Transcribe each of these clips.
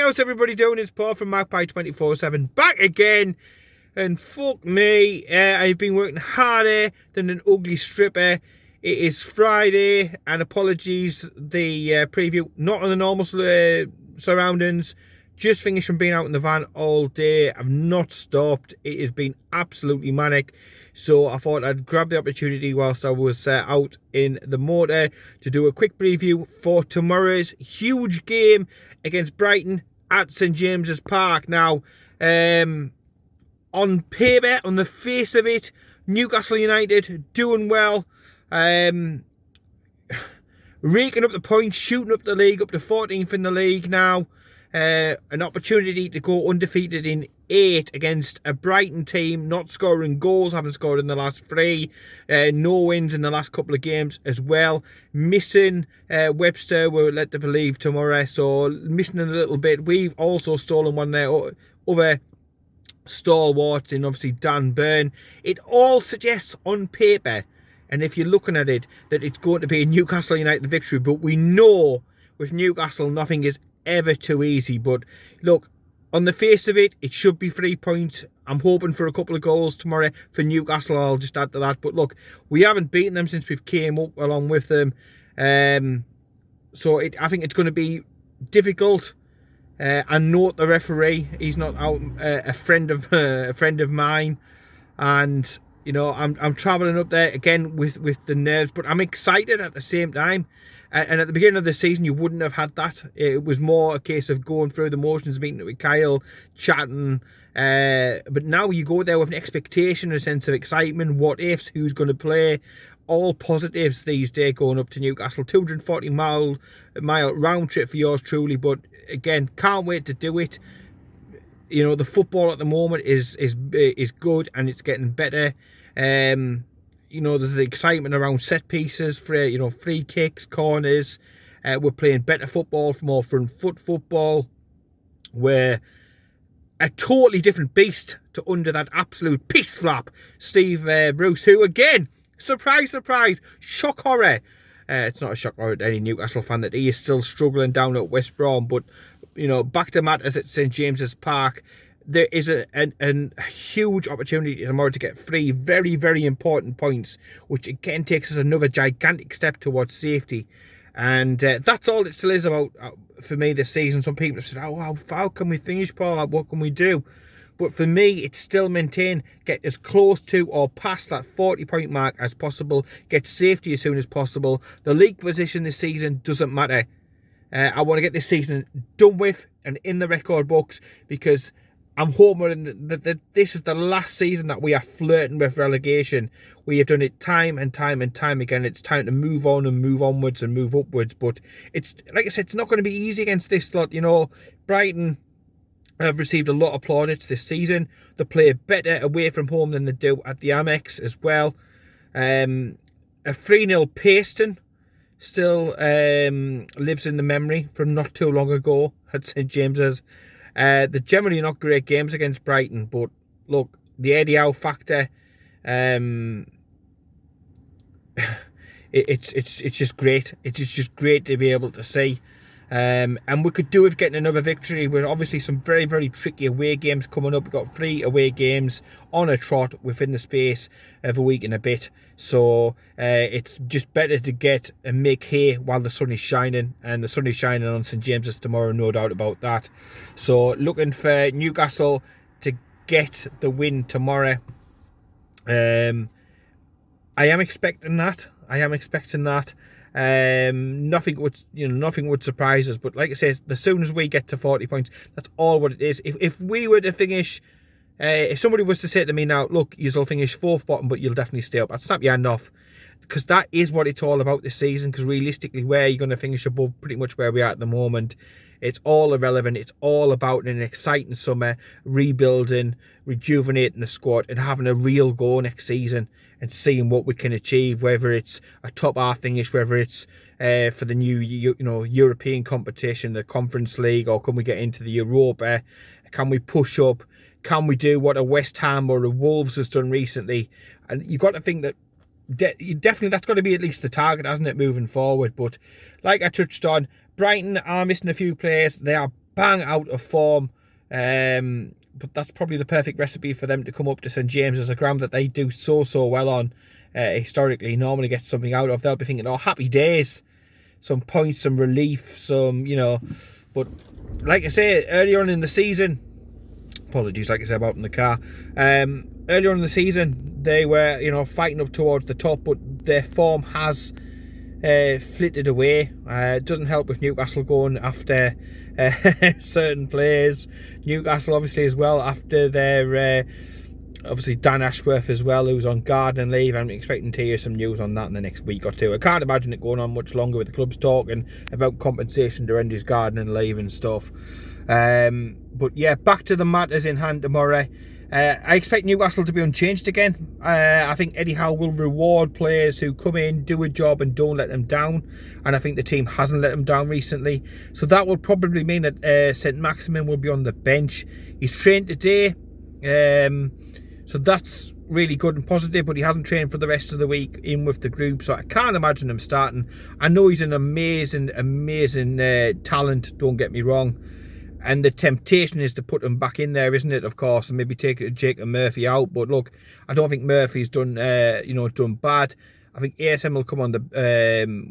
how's everybody doing? It's Paul from Magpie 24/7 back again. And fuck me, I've been working harder than an ugly stripper. It is Friday, and apologies, the preview, not on the normal surroundings. Just finished from being out in the van all day. I've not stopped. It has been absolutely manic. So I thought I'd grab the opportunity whilst I was out in the motor to do a quick preview for tomorrow's huge game against Brighton at St James's Park. Now, on paper, on the face of it, Newcastle United doing well. Raking up the points, shooting up the league, up to 14th in the league now. An opportunity to go undefeated in 8 against a Brighton team, not scoring goals, haven't scored in the last 3. No wins in the last couple of games as well. Missing Webster, we're led to believe, tomorrow, so missing a little bit. We've also stolen one there, other stalwarts in obviously Dan Burn. It all suggests on paper, and if you're looking at it, that it's going to be a Newcastle United victory, but we know with Newcastle nothing is ever too easy. But look, on the face of it, it should be 3 points. I'm hoping for a couple of goals tomorrow for Newcastle. I'll just add to that. But look, we haven't beaten them since we've came up along with them. So I think it's going to be difficult. I note the referee. He's not out. A friend of mine, and you know I'm travelling up there again with the nerves, but I'm excited at the same time. And at the beginning of the season, you wouldn't have had that. It was more a case of going through the motions, meeting with Kyle, chatting. But now you go there with an expectation, a sense of excitement. What ifs? Who's going to play? All positives these days going up to Newcastle. 240-mile round trip for yours truly. But again, can't wait to do it. You know, the football at the moment is good, and it's getting better. You know, there's the excitement around set pieces, for free kicks, corners. We're playing better football, more front foot football. We're a totally different beast to under that absolute piss flap, Steve Bruce, who again, surprise, surprise, shock horror. It's not a shock horror to any Newcastle fan that he is still struggling down at West Brom, but you know, back to matters at St James's Park. There is a huge opportunity tomorrow to get 3 very, very important points, which again takes us another gigantic step towards safety. And that's all it still is about for me this season. Some people have said, oh, how can we finish, Paul? What can we do? But for me, it's still maintain, get as close to or past that 40-point mark as possible, get safety as soon as possible. The league position this season doesn't matter. I want to get this season done with and in the record books, because I'm hoping that this is the last season that we are flirting with relegation. We have done it time and time and time again. It's time to move on and move onwards and move upwards. But it's, like I said, it's not going to be easy against this lot. You know, Brighton have received a lot of plaudits this season. They play better away from home than they do at the Amex as well. A 3-0 Paston still lives in the memory from not too long ago at St James's. They're generally not great games against Brighton, but look, the Eddie Howe factor, it's just great. It's just great to be able to see. And we could do with getting another victory. We're obviously some very, very tricky away games coming up. We've got 3 away games on a trot within the space of a week and a bit. So it's just better to get and make hay while the sun is shining. And the sun is shining on St James's tomorrow, no doubt about that. So looking for Newcastle to get the win tomorrow. I am expecting that. Nothing would surprise us, but like I said, as soon as we get to 40 points, that's all what it is. If we were to finish, if somebody was to say to me now, look, you'll finish 4th bottom, but you'll definitely stay up, I'd snap your hand off, because that is what it's all about this season. Because realistically, where you're going to finish above pretty much where we are at the moment, it's all irrelevant. It's all about an exciting summer, rebuilding, rejuvenating the squad, and having a real go next season and seeing what we can achieve, whether it's a top half finish, whether it's for the new European competition, the Conference League, or can we get into the Europa? Can we push up? Can we do what a West Ham or a Wolves has done recently? And you've got to think that definitely that's got to be at least the target, hasn't it, moving forward? But like I touched on, Brighton are missing a few players. They are bang out of form. But that's probably the perfect recipe for them to come up to St James's, a ground that they do so well on historically. Normally get something out of. They'll be thinking, oh, happy days, some points, some relief, some, you know. But like I say, earlier on in the season, apologies, like I said about in the car, earlier on in the season they were, you know, fighting up towards the top, but their form has flitted away. It doesn't help with Newcastle going after certain players. Newcastle obviously as well after their obviously Dan Ashworth as well, who's on gardening leave. I'm expecting to hear some news on that in the next week or two. I can't imagine it going on much longer with the clubs talking about compensation during his gardening leave and stuff. But yeah, back to the matters in hand tomorrow. I expect Newcastle to be unchanged again. I think Eddie Howe will reward players who come in, do a job and don't let them down. And I think the team hasn't let them down recently. So that will probably mean that St Maximin will be on the bench. He's trained today. So that's really good and positive, but he hasn't trained for the rest of the week in with the group. So I can't imagine him starting. I know he's an amazing talent, don't get me wrong. And the temptation is to put him back in there, isn't it? Of course, and maybe take Jacob Murphy out. But look, I don't think Murphy's done, done bad. I think ASM will come on the,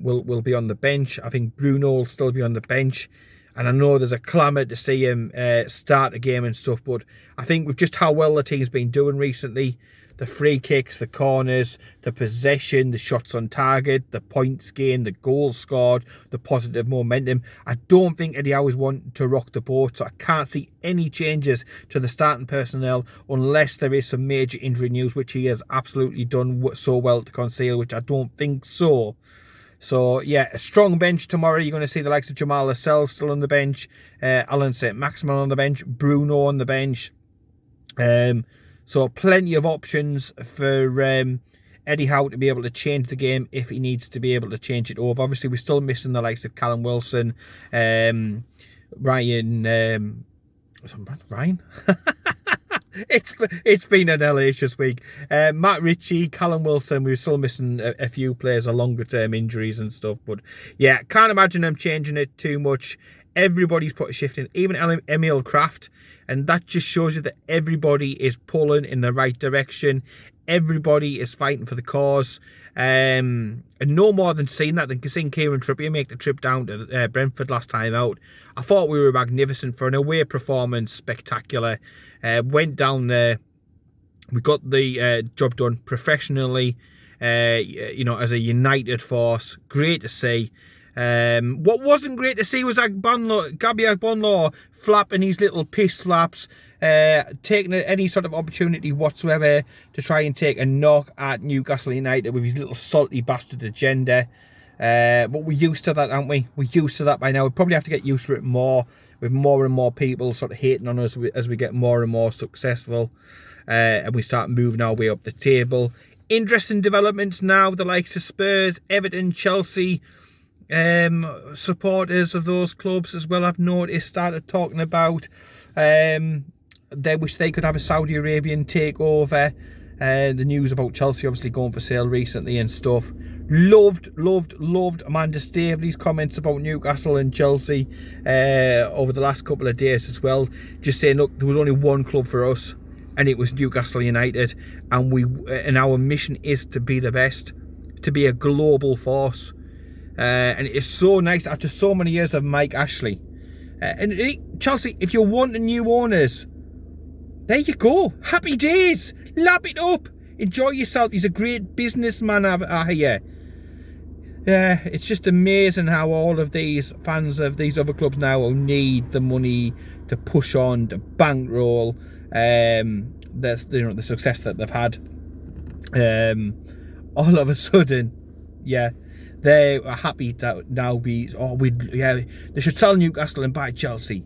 will be on the bench. I think Bruno will still be on the bench. And I know there's a clamour to see him start a game and stuff. But I think with just how well the team's been doing recently, the free kicks, the corners, the possession, the shots on target, the points gained, the goals scored, the positive momentum, I don't think Eddie Howe is wanting to rock the boat. So I can't see any changes to the starting personnel unless there is some major injury news, which he has absolutely done so well to conceal, which I don't think so. So, yeah, a strong bench tomorrow. You're going to see the likes of Jamal Lascelles still on the bench, Alan St Maximin on the bench, Bruno on the bench. So plenty of options for Eddie Howe to be able to change the game if he needs to be able to change it over. Obviously, we're still missing the likes of Callum Wilson, Ryan. It's been an hellacious week. Matt Ritchie, Callum Wilson. We're still missing a few players of longer term injuries and stuff. But yeah, can't imagine them changing it too much. Everybody's put a shift in, even Emil Kraft. And that just shows you that everybody is pulling in the right direction. Everybody is fighting for the cause. And no more than seeing Kieran Trippier make the trip down to Brentford last time out. I thought we were magnificent for an away performance. Spectacular. Went down there. We got the job done professionally. As a united force. Great to see. What wasn't great to see was Gabby Agbonlor flapping his little piss flaps, taking any sort of opportunity whatsoever to try and take a knock at Newcastle United with his little salty bastard agenda. But we're used to that, aren't we? We're used to that by now. We probably have to get used to it more, with more and more people sort of hating on us as we get more and more successful, and we start moving our way up the table. Interesting developments now, the likes of Spurs, Everton, Chelsea, supporters of those clubs as well, I've noticed, started talking about they wish they could have a Saudi Arabian takeover. The news about Chelsea obviously going for sale recently and stuff. Loved Amanda Staveley's comments about Newcastle and Chelsea over the last couple of days as well, just saying, look, there was only one club for us and it was Newcastle United, and our mission is to be the best, to be a global force. And it's so nice after so many years of Mike Ashley. Chelsea, if you're wanting new owners, there you go. Happy days. Lap it up. Enjoy yourself. He's a great businessman, I hear. Yeah, it's just amazing how all of these fans of these other clubs now need the money to push on, to bankroll the success that they've had. All of a sudden, yeah, they are happy to now be, they should sell Newcastle and buy Chelsea.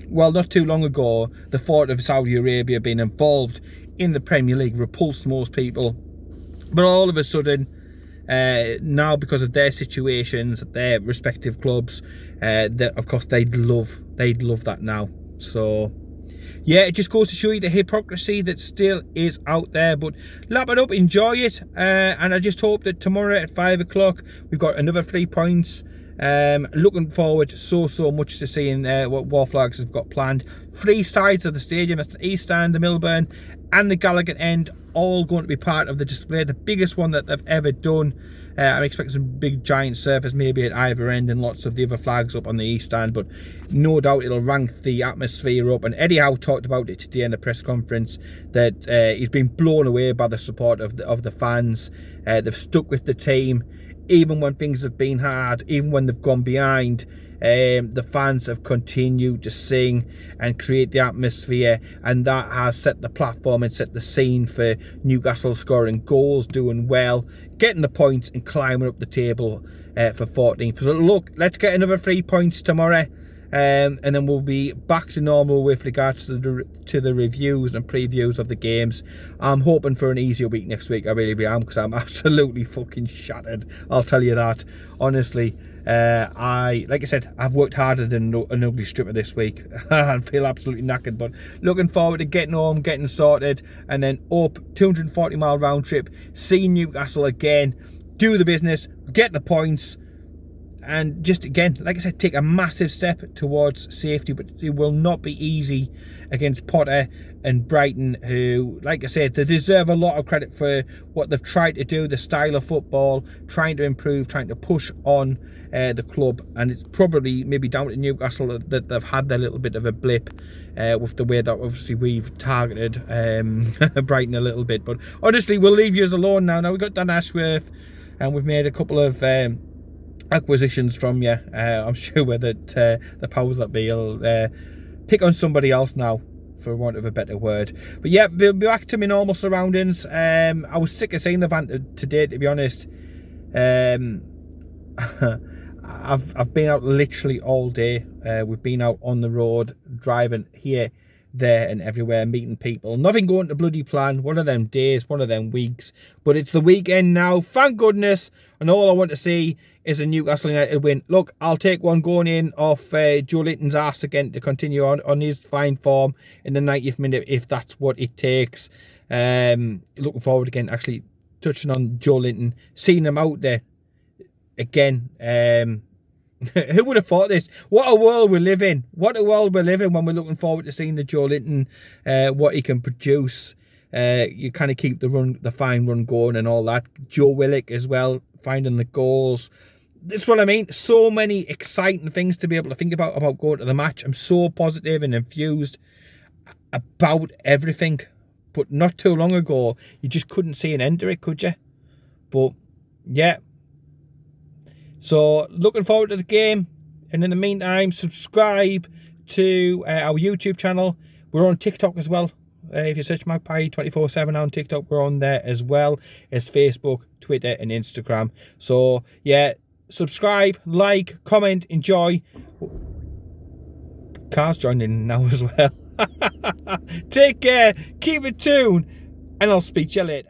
Well, not too long ago, the thought of Saudi Arabia being involved in the Premier League repulsed most people. But all of a sudden, now because of their situations, their respective clubs, of course they'd love that now. So yeah, it just goes to show you the hypocrisy that still is out there. But lap it up, enjoy it, and I just hope that tomorrow at 5 o'clock we've got another 3 points Looking forward so much to seeing what War Flags have got planned. 3 sides of the stadium, that's the East Stand, the Milburn and the Gallagher end, all going to be part of the display, the biggest one that they've ever done. I'm expecting some big giant surface maybe at either end and lots of the other flags up on the East Stand, but no doubt it'll rank the atmosphere up. And Eddie Howe talked about it today in the press conference, that he's been blown away by the support of the fans. They've stuck with the team even when things have been hard, even when they've gone behind. The fans have continued to sing and create the atmosphere, and that has set the platform and set the scene for Newcastle scoring goals, doing well, getting the points and climbing up the table for 14th. So look, let's get another 3 points tomorrow, and then we'll be back to normal with regards to the reviews and previews of the games. I'm hoping for an easier week next week, I really am, because I'm absolutely fucking shattered, I'll tell you that, honestly. Like I said, I've worked harder than an ugly stripper this week. I feel absolutely knackered, but looking forward to getting home, getting sorted, and then up 240-mile round trip, see Newcastle again, do the business, get the points, and just again, like I said, take a massive step towards safety. But it will not be easy against Potter and Brighton, who, like I said, they deserve a lot of credit for what they've tried to do, the style of football, trying to improve, trying to push on the club. And it's probably maybe down to Newcastle that they've had their little bit of a blip with the way that obviously we've targeted Brighton a little bit. But honestly, we'll leave you alone now. Now we've got Dan Ashworth, and we've made a couple of acquisitions from you. I'm sure that the powers that be will pick on somebody else now, for want of a better word. But yeah, we'll be back to my normal surroundings. I was sick of seeing the van today, to be honest. I've been out literally all day. We've been out on the road, driving here, there and everywhere, meeting people. Nothing going to bloody plan. One of them days, one of them weeks. But it's the weekend now, thank goodness. And all I want to see is a Newcastle United win. Look, I'll take one going in off Joe Linton's arse again to continue on his fine form in the 90th minute, if that's what it takes. Looking forward again, actually touching on Joe Linton, seeing him out there again. Who would have thought this? What a world we live in. What a world we live in when we're looking forward to seeing the Joe Linton, what he can produce. You kind of keep the fine run going and all that. Joe Willock as well, finding the goals. That's what I mean. So many exciting things to be able to think about going to the match. I'm so positive and infused about everything. But not too long ago, you just couldn't see an end to it, could you? But yeah. So looking forward to the game. And in the meantime, subscribe to our YouTube channel. We're on TikTok as well. If you search Magpie 24/7 on TikTok, we're on there as well as Facebook, Twitter and Instagram. So yeah, subscribe, like, comment, enjoy. Car's joining now as well. Take care, keep it tuned, and I'll speak to you later.